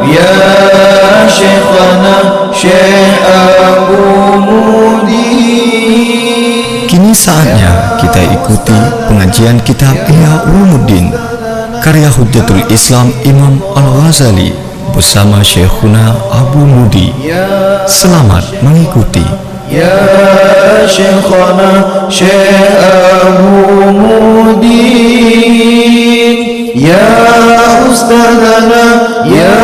Ya Syekhana Syekh Abu Mudi. Kini saatnya kita ikuti pengajian kitab Ihya Ulumuddin karya Hujjatul Islam Imam Al-Ghazali bersama Syekhuna Abu Mudi. Selamat mengikuti. Ya Syekhana Syekh Abu Mudi, Ya Ustadzana, Ya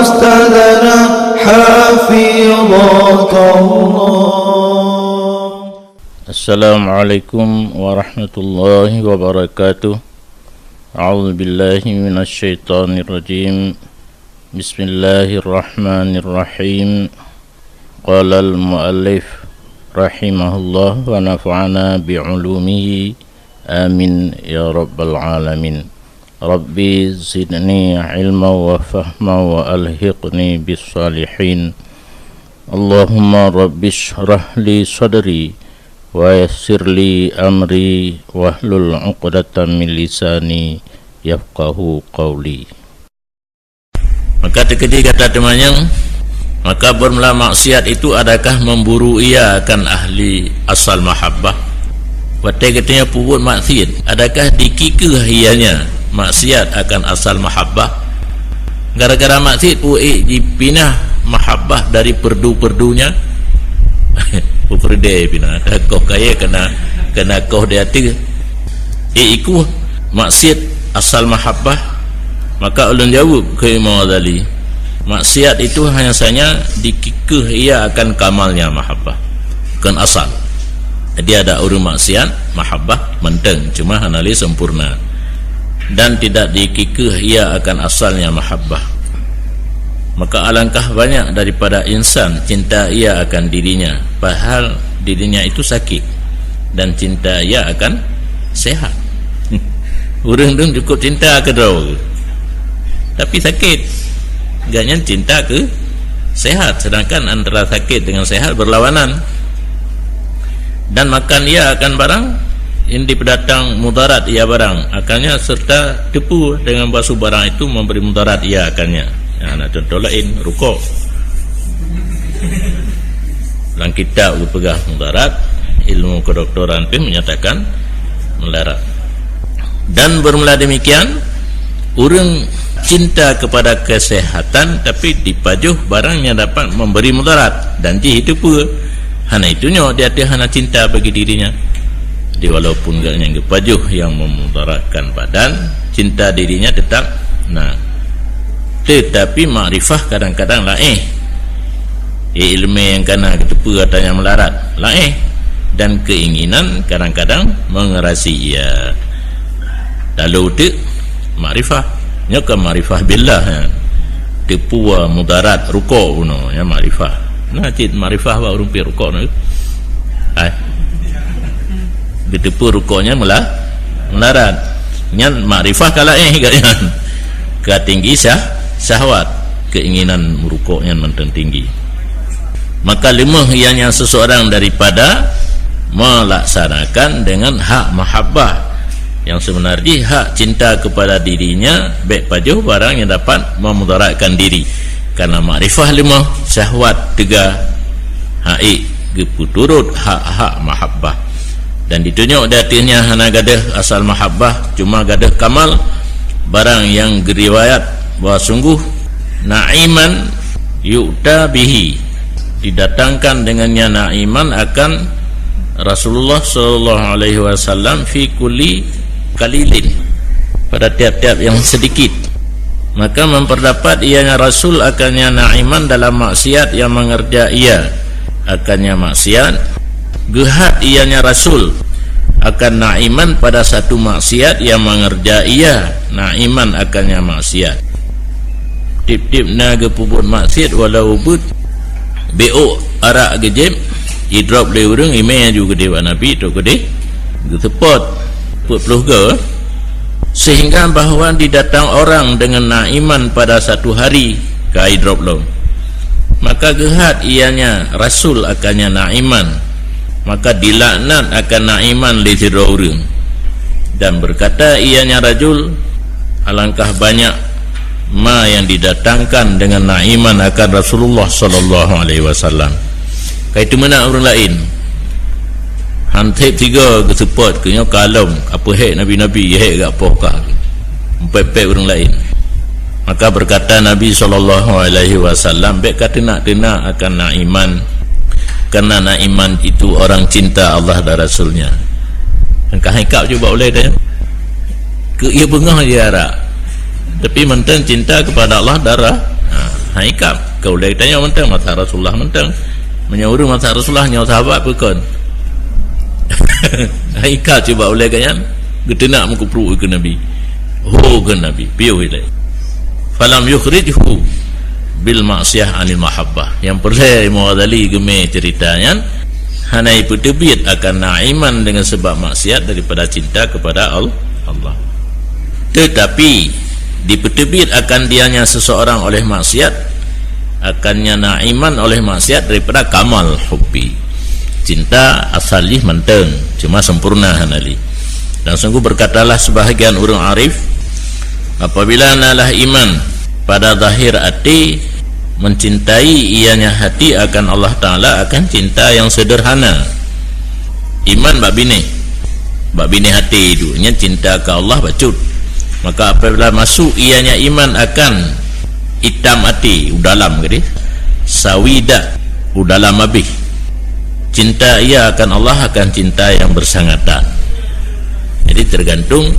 Ustadzana, Hafidhakallah. Assalamualaikum warahmatullahi wabarakatuh. A'udzu billahi minasy syaithanir rajim. Bismillahirrahmanirrahim. Qala al-muallif rahimahullah wa nafa'ana bi'ulumihi amin ya rabbal alamin. Rabbi zidni ilma wa fahma wa alhiqni bis salihin. Allahumma rabbi shrah li sadri wa yassir li amri wahlul 'uqdatam min lisani yafqahu qawli. Maka ketika kata temannya, maka bermula maksiat itu adakah memburu ia akan ahli asal mahabbah? Watai katanya puput maksiat, adakah dikikeh ianya maksiat akan asal mahabbah? Gara-gara maksiat dipinah mahabbah dari perdu-perdunya. Puperde pinah kau kaya kena kau di hati. Iku maksiat asal mahabbah. Maka ulun jawab ke Imam Ghazali, maksiat itu hanya saja dikikeh ia akan kamalnya mahabbah, bukan asal. Jadi ada urang maksiat mahabbah menteng, cuma hanali sempurna, dan tidak dikikeh ia akan asalnya mahabbah. Maka alangkah banyak daripada insan cinta ia akan dirinya, padahal dirinya itu sakit, dan cinta ia akan sehat. Urang dong cukup cinta ke draw, tapi sakit, gaknya cinta ke sehat, sedangkan antara sakit dengan sehat berlawanan. Dan makan ia akan barang yang dipedatang mudarat ia barang akannya, serta tipu dengan basuh barang itu memberi mudarat ia akannya. Nak contoh lain, rukuk dalam kitab berpegang mudarat, ilmu kedokteran pun menyatakan melarat. Dan bermula demikian, orang cinta kepada kesehatan tapi dipajuh barang yang dapat memberi mudarat, dan itu pun hanya itunya dia hanya cinta bagi dirinya. Jadi walaupun gak yang kepajuh yang memudaratkan badan, cinta dirinya tetap. Nah, tetapi makrifah kadang-kadang lain. Ilmu yang kena ketepu katanya melarat lain, dan keinginan kadang-kadang mengerasi ia. Lalu itu makrifah, nyoka makrifah billah ya. Tipu mudarat rukuk puno ya makrifah. Nah cit makrifah wa rumpi rukuk no. Ai. Ditipu rukuknya melarat. Nyan makrifah kala gaknyan. Ka tinggi syahwat, keinginan merukuknya menteng tinggi. Maka lemah ianya seseorang daripada melaksanakan dengan hak mahabbah, yang sebenarnya hak cinta kepada dirinya baik pajuh barang yang dapat memudaratkan diri. Karena makrifah lemah, syahwat tegah, haik geputurut hak-hak mahabbah. Dan ditunjuk datinya hana gadah asal mahabbah, cuma gadah kamal barang yang geriwayat bahawa sungguh na'iman yu'ta bihi, didatangkan dengannya na'iman akan Rasulullah sallallahu alaihi wasallam fi kulli kalilin, pada tiap-tiap yang sedikit. Maka memperdapat ianya Rasul akannya na'iman dalam maksiat yang mengerja ia akannya maksiat, gehat ianya Rasul akan na'iman pada satu maksiat yang mengerja ia na'iman akannya maksiat. Tip-tip na gepubut maksiat walau but BO arak gejep idrop le urang ime juga dewa nabi tu gede getepot puluh ke, sehingga bahawa didatang orang dengan naiman pada satu hari ke idrop lo, maka gehat ianya Rasul akannya naiman, maka dilaknat akan naiman li orang. Dan berkata ianya rajul, alangkah banyak ma yang didatangkan dengan na'iman akan Rasulullah sallallahu alaihi wasallam. Kaitu mana orang lain hantip tiga ke support ke kalom apa hek nabi-nabi hek gak apa empat orang lain. Maka berkata Nabi sallallahu alaihi wasallam, bek kata nak akan na'iman, kerana na'iman itu orang cinta Allah dan Rasulnya. Engkau hikap juga boleh dah ke ia bengah dia harap, tapi mentang cinta kepada Allah darah hikap kau boleh tanya mentang mata Rasulullah, mentang menyuruh mata Rasulullah nyawa sahabat bukan hikap coba boleh kan kita nak mengkupru ke Nabi ke Nabi piu ile falam yukhrijhu bil ma'siyah anil mahabbah. Yang perlu Imam Ghazali geme ceritanya hanai bertebit akan na'iman dengan sebab maksiat daripada cinta kepada Allah. Tetapi dipertebit akan dianya seseorang oleh maksiat akannya na'iman oleh maksiat daripada kamal hubbi. Cinta asalih menteng cuma sempurna hanali. Dan sungguh berkatalah sebahagian orang arif, apabila nalah iman pada zahir hati, mencintai ianya hati akan Allah Ta'ala akan cinta yang sederhana. Iman bak bini hati itu nya cinta ke Allah bacut. Maka apabila masuk ianya iman akan hitam hati udalam gitu, sawida udalam habis, cinta ia akan Allah akan cinta yang bersangatan. Jadi tergantung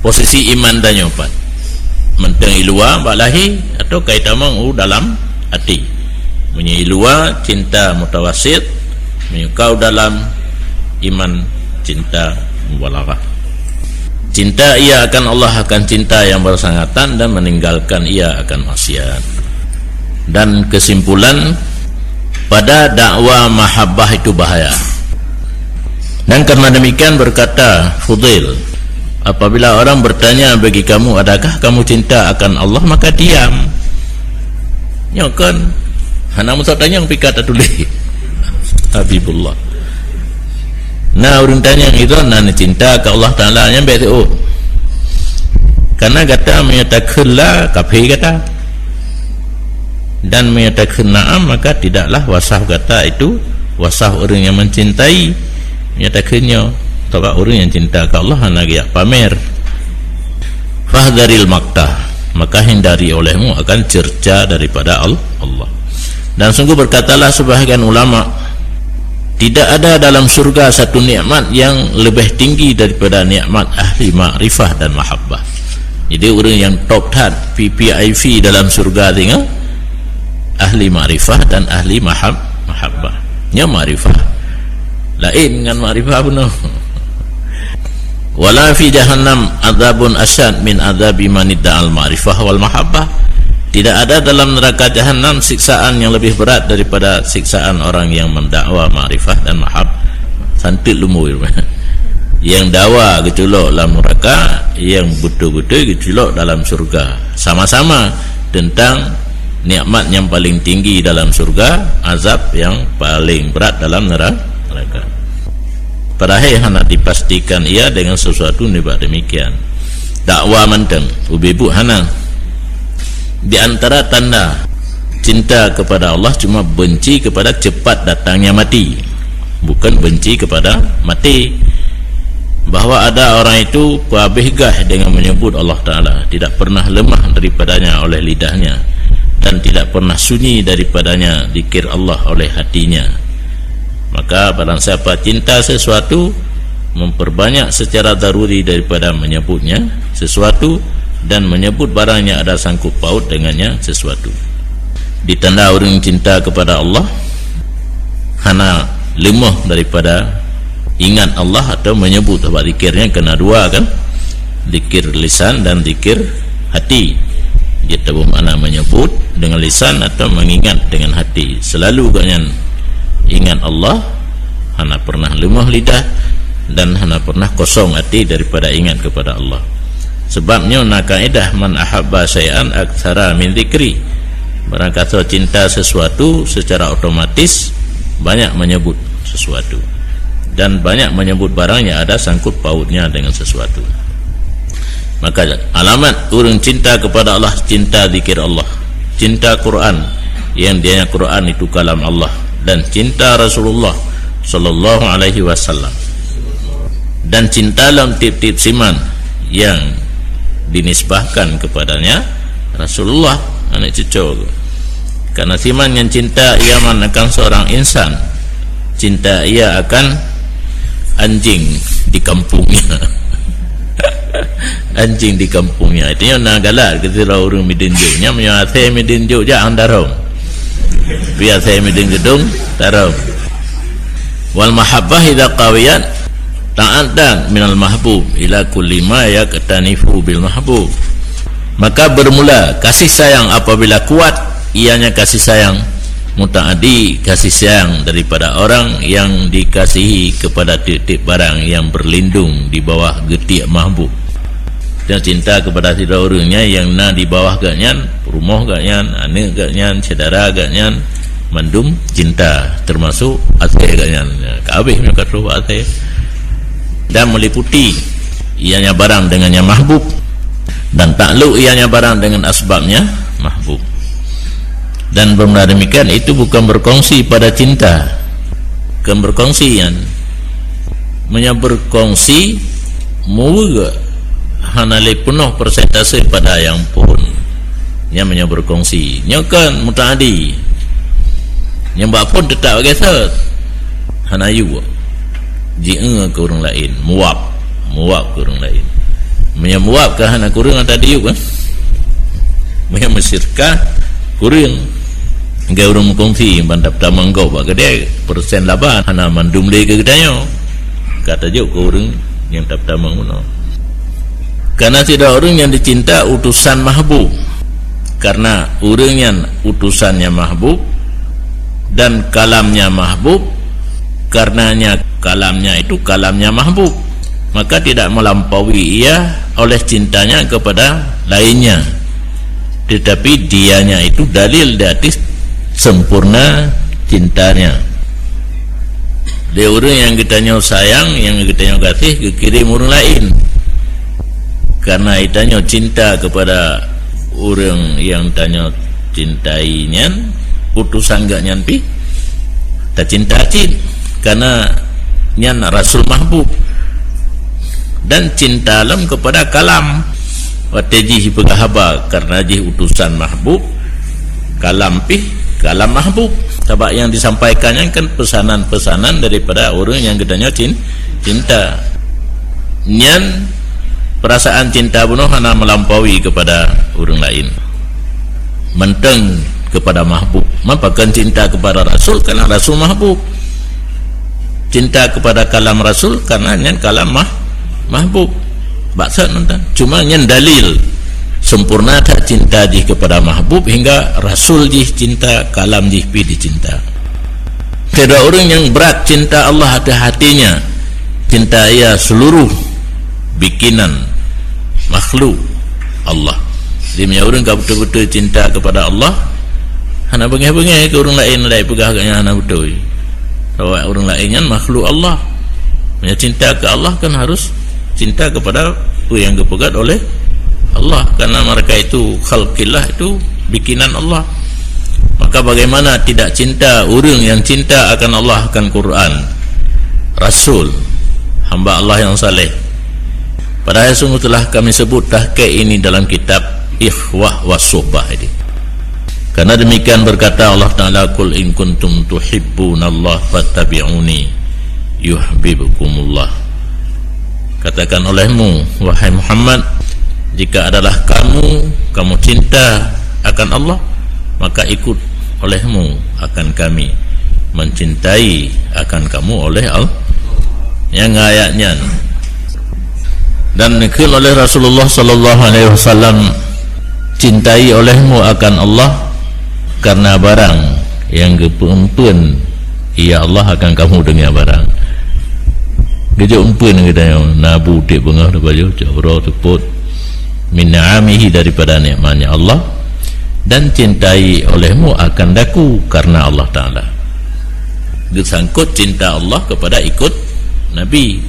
posisi iman dan nyopat menteng ilua balahi atau kaitamang dalam hati. Punya ilua cinta mutawasit, menyukau dalam iman cinta mubalaghah. Cinta ia akan Allah akan cinta yang bersangatan dan meninggalkan ia akan maksiat. Dan kesimpulan, pada dakwah mahabbah itu bahaya. Dan karena demikian berkata Fudail, apabila orang bertanya bagi kamu, adakah kamu cinta akan Allah, maka diam. Ya kan, hana musa tanya yang pikat tulis Habibullah. Nah orang tanya itu nana cinta ke Allah Ta'ala yang betul. Karena kata menyatakan la kafir kata, dan menyatakan na'am, maka tidaklah wasaf kata itu wasaf orang yang mencintai. Menyatakannya atau orang yang cinta ke Allah hanya dia pamer. Fahdharil maktah, maka hindari olehmu akan cerca daripada Allah. Dan sungguh berkatalah sebahagian ulama, tidak ada dalam surga satu nikmat yang lebih tinggi daripada nikmat ahli ma'rifah dan mahabbah. Jadi orang yang top hat PPIV dalam surga tinggal ahli ma'rifah dan ahli mahabbah. Nya ma'rifah lain dengan ma'rifah benar. Wala fi jahannam adzabun asyad min adzabi man idda'al ma'rifah wal mahabbah. Tidak ada dalam neraka jahannam siksaan yang lebih berat daripada siksaan orang yang mendakwa ma'rifah dan mahabbah. Santit lumur yang dakwa geculok dalam neraka, yang betul-betul geculok dalam surga. Sama-sama tentang nikmat yang paling tinggi dalam surga, azab yang paling berat dalam neraka. Padahal hana dipastikan ia dengan sesuatu nibak demikian. Dakwah menteng ubibu hana. Di antara tanda cinta kepada Allah cuma benci kepada cepat datangnya mati, bukan benci kepada mati. Bahawa ada orang itu pabehgah dengan menyebut Allah Ta'ala, tidak pernah lemah daripadanya oleh lidahnya, dan tidak pernah sunyi daripadanya zikir Allah oleh hatinya. Maka barang siapa cinta sesuatu, memperbanyak secara daruri daripada menyebutnya sesuatu, dan menyebut barangnya ada sangkut paut dengannya sesuatu. Ditanda orang cinta kepada Allah hana lemah daripada ingat Allah atau menyebut. Sebab zikirnya kena dua kan, zikir lisan dan zikir hati. Dia tahu mana menyebut dengan lisan atau mengingat dengan hati. Selalu kalian ingat Allah, hana pernah lemah lidah dan hana pernah kosong hati daripada ingat kepada Allah. Sebabnya nak kaedah man ahabba syai'an aktsara min dzikri. Barang kata cinta sesuatu, secara otomatis banyak menyebut sesuatu, dan banyak menyebut barang yang ada sangkut pautnya dengan sesuatu. Maka alamat orang cinta kepada Allah, cinta zikir Allah, cinta Quran, yang dia Quran itu kalam Allah, dan cinta Rasulullah sallallahu alaihi wasallam, dan cinta dalam tip-tip siman yang dinisbahkan kepadanya Rasulullah anak cucu. Karena siman yang cinta ia akan seorang insan, cinta ia akan anjing di kampungnya. Anjing di kampungnya itu yang nak galak ketika orang midinjo nya punya saya midinjo je andarom biar saya midin gedung tarom. Wal mahabbah idza qawiyat ta'addan minal mahbub ila kulli ma yaqtanifu bil mahbub. Maka bermula kasih sayang apabila kuat, ianya kasih sayang mutaaddi, kasih sayang daripada orang yang dikasihi kepada titik barang yang berlindung di bawah getik mahbub. Dan cinta kepada tidak orangnya yang na di bawah gaknyan, rumah gaknyan, anak gaknyan, saudara gaknyan, mandum cinta, termasuk asih gaknyan, kabeh mereka tu asih. Dan meliputi ianya barang dengannya mahbub, dan takluk ianya barang dengan asbabnya mahbub. Dan bermula demikian itu bukan berkongsi pada cinta, bukan berkongsi yang berkongsi muga hanale penuh persentase pada yang pun yang berkongsi nyokan mutaadi yang pun tetap kata hanayu jing ke orang lain, muap ke orang lain, muap ke hana kurang tadi yuk kan, mesirkah kurang enggak orang kongsi bandap tamang kau bak dia persen laban hana mandum le ke katanya kata juk ke orang yang tap tamang mana. Karena tidak orang yang dicinta utusan mahbub, karena orang yang utusannya mahbub dan kalamnya mahbub, karenanya kalamnya itu kalamnya mahbub, maka tidak melampaui ia oleh cintanya kepada lainnya, tetapi dianya itu dalil dari sempurna cintanya. Dia orang yang kita sayang, yang kita kasih kekirim orang lain, karena itanya cinta kepada orang yang tanya cintainya utusan gak nyampi tak cinta karena nyan rasul mahbub, dan cinta alam kepada kalam watejih pegahaba karena jih utusan mahbub, kalam kalam mahbub. Sebab yang disampaikannya kan pesanan-pesanan daripada orang yang ketanya cinta. Nyan perasaan cinta bunuh hana melampaui kepada orang lain, menteng kepada mahbub. Mapakan cinta kepada rasul karena rasul mahbub, cinta kepada kalam rasul karena nyan kalam mahbub. Baksa nonton cuma nyan dalil sempurna tak cinta jih kepada mahbub hingga rasul jih cinta, kalam jih pi dicinta. Tidak orang yang berat cinta Allah ada hatinya, cinta ia seluruh bikinan makhluk Allah. Dia punya orang kau betul-betul cinta kepada Allah, hana bengah-bengah ke orang lain lain pegah agaknya hana betul. Kalau orang lainnya makhluk Allah, punya cinta ke Allah kan harus cinta kepada yang kepegat oleh Allah, karena mereka itu khalqillah, itu bikinan Allah. Maka bagaimana tidak cinta orang yang cinta akan Allah, akan Quran, Rasul, hamba Allah yang saleh. Padahal sungguh telah kami sebut tahqiq ini dalam kitab Ikhwah was-Suhbah ini. Karena demikian berkata Allah Ta'ala, Qul in kuntum tuhibbunallaha fattabi'uni yuhibbukumullah. Katakan olehmu wahai Muhammad, jika adalah kamu cinta akan Allah, maka ikut olehmu akan kami mencintai akan kamu oleh Allah. Yang ayatnya dan nikil oleh Rasulullah sallallahu alaihi wasallam, cintai olehmu akan Allah karena barang yang kepempun ia Allah akan kamu dengan barang gejok empun kita nabu dik bengah baju jawra teput min ni'amihi daripada nikmatnya Allah, dan cintai olehmu akan daku karena Allah Ta'ala. Disangkut cinta Allah kepada ikut Nabi,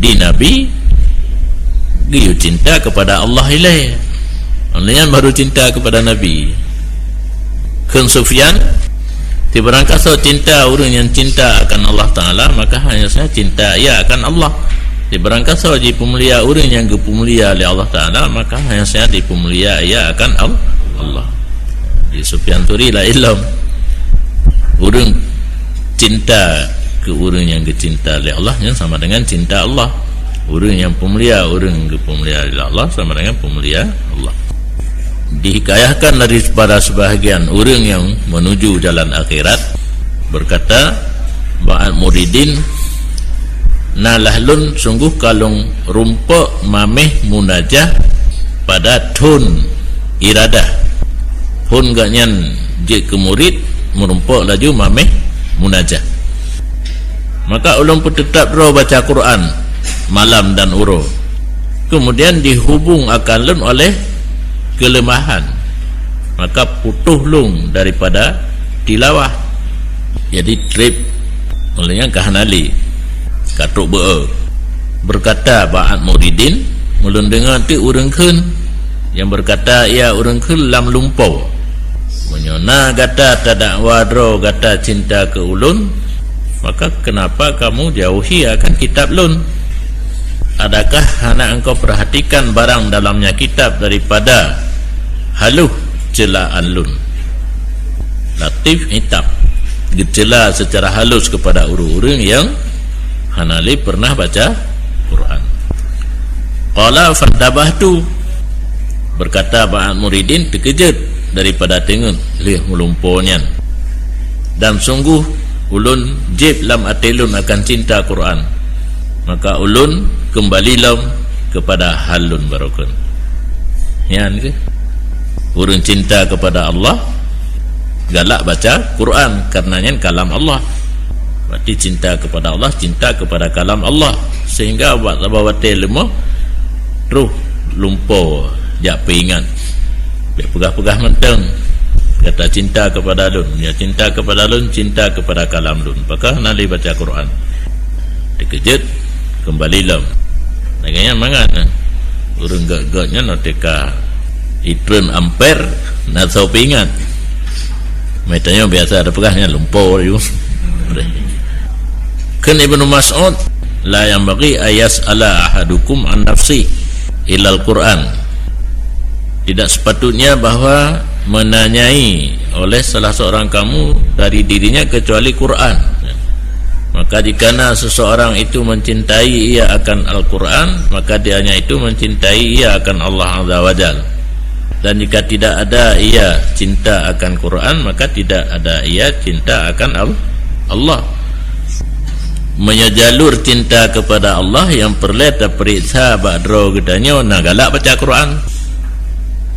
di Nabi Giyu cinta kepada Allah ilaih. Maksudnya baru cinta kepada Nabi. Kun Sufyan di berangkasa cinta orang yang cinta akan Allah Ta'ala, maka hanya saya cinta ia akan Allah. Di berangkasa wajib pemulia orang yang dipemulia oleh Allah Ta'ala, maka hanya saya dipemulia ia akan Allah. Di Sufyan Turi lah ilham orang cinta ke orang yang dicinta oleh Allah yang sama dengan cinta Allah. Orang yang pemulia, orang yang dipemulia oleh Allah sama dengan pemulia Allah. Dihikayahkan daripada sebahagian orang yang menuju jalan akhirat, berkata ba'al muridin nalahlun, sungguh kalung rumpuk mameh munajah pada tun iradah. Hun ganyan je ke murid merumpuk laju mameh munajah. Maka ulun pun tetap roh baca Quran malam dan uro. Kemudian dihubung akan lun oleh kelemahan, maka putuh lung daripada tilawah, jadi trip olehnya kahanali katuk berkata ba'at muridin, mulun dengar tu urang keun yang berkata ia urang keun lam lumpau menyona gata tadak wadro gata cinta ke ulun, maka kenapa kamu jauhi akan kitab lun? Adakah anak engkau perhatikan barang dalamnya kitab daripada haluh celaan lun? Latif hitab gecela secara halus kepada orang-orang yang hanali pernah baca Quran. Qala fantabahtu, berkata ba'al muridin, terkejut daripada tengok lih melumpuhnya, dan sungguh ulun jib lam atilun akan cinta Quran, maka ulun kembali lam kepada halun barokun. Yan ke urang cinta kepada Allah galak baca Quran karenanya kalam Allah. Berarti cinta kepada Allah, cinta kepada kalam Allah, sehingga buat wate lemah ruh lumpur jak peingat dia pegah-pegah menteng kata cinta kepada lun, ya cinta kepada lun, cinta kepada kalam lun, maka nali baca Quran dikejut kembali lam naganya mangan urang gak-gaknya noteka itren ampere nak tahu pingat metanya biasa ada pegahnya lumpur you. Kan Ibnu Mas'ud la yang bagi ayas ala ahadukum an nafsi ilal Quran, tidak sepatutnya bahwa menanyai oleh salah seorang kamu dari dirinya kecuali Quran. Maka jika seseorang itu mencintai ia akan Al-Quran, maka dianya itu mencintai ia akan Allah Azza wa Jalla. Dan jika tidak ada ia cinta akan Quran, maka tidak ada ia cinta akan Allah. Menyajalur cinta kepada Allah yang perlet periksa ba'dro gedanya nagalak baca Quran.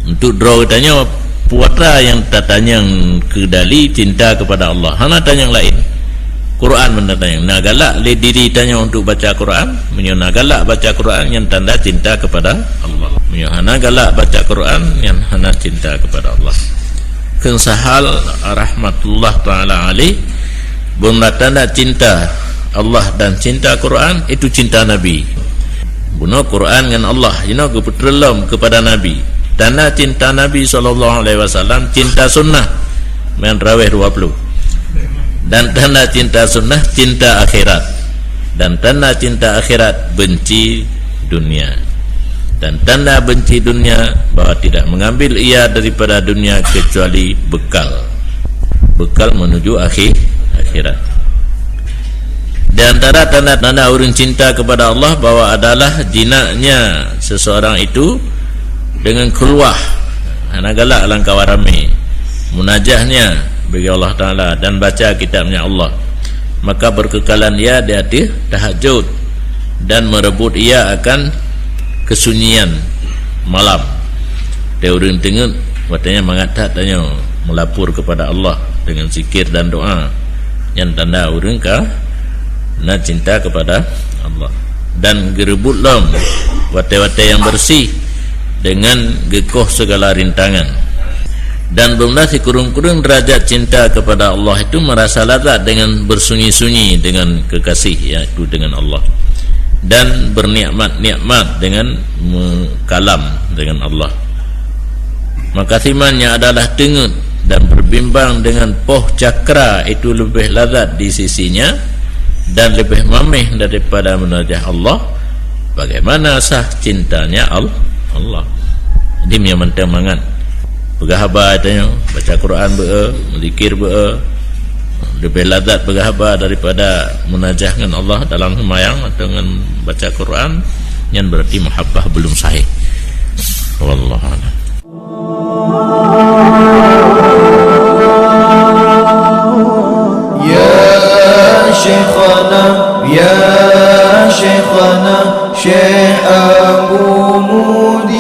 Untuk dro gedanya puatra yang tatanya kedali cinta kepada Allah. Hana tanya yang lain. Quran mendatang nagalak le diri tanya untuk baca Quran, menyonagalak baca Quran yang tanda cinta kepada Allah. Menyohana galak baca Quran yang hana cinta kepada Allah. Kensahal rahmatullah taala alaih bunda tanda cinta Allah dan cinta Quran itu cinta Nabi. Bunuh Quran dengan Allah, you know keputelam kepada Nabi. Tanda cinta Nabi SAW cinta sunnah men raweh 20. Dan tanda cinta sunnah cinta akhirat, dan tanda cinta akhirat benci dunia, dan tanda benci dunia bahwa tidak mengambil ia daripada dunia kecuali bekal menuju akhirat. Di antara tanda-tanda orang cinta kepada Allah bahwa adalah jinaknya seseorang itu dengan keluah anagalak alangkah warami munajahnya bagi Allah Ta'ala dan baca kitabnya Allah, maka berkekalan ia di hati tahajud dan merebut ia akan kesunyian malam. Dia orang tengok watanya mengatak tanya melapor kepada Allah dengan zikir dan doa yang tanda orang nak cinta kepada Allah, dan gerebut lam wate-wate yang bersih dengan gekoh segala rintangan. Dan belumlah si kurung-kurung derajat cinta kepada Allah itu merasa lazat dengan bersunyi-sunyi dengan kekasih, yaitu dengan Allah. dan bernikmat-nikmat dengan kalam dengan Allah. Maka timannya adalah dengut dan berbimbang dengan poh cakra itu lebih lazat di sisinya dan lebih mamih daripada munajah Allah. Bagaimana sah cintanya Allah. Dia punya mentemangan bergahabar tanya baca Quran berzikir lebih lazat bergahabar daripada munajah dengan Allah dalam sembahyang atau dengan baca Quran, yang berarti mahabbah belum sahih. Wallahu a'lam. Ya Syekhana Syekh Abu Mudin.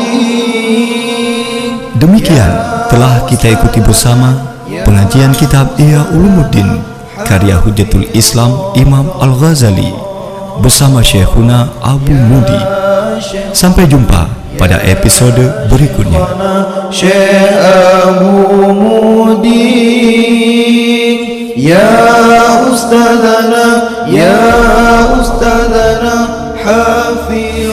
Demikian telah kita ikuti bersama pengajian kitab Ihya Ulumuddin karya Hujjatul Islam Imam Al-Ghazali bersama Syekhuna Abu Mudi. Sampai jumpa pada episode berikutnya. Syekh Abu Mudin, ya Ustadana, ya Ustadana, hafizallah.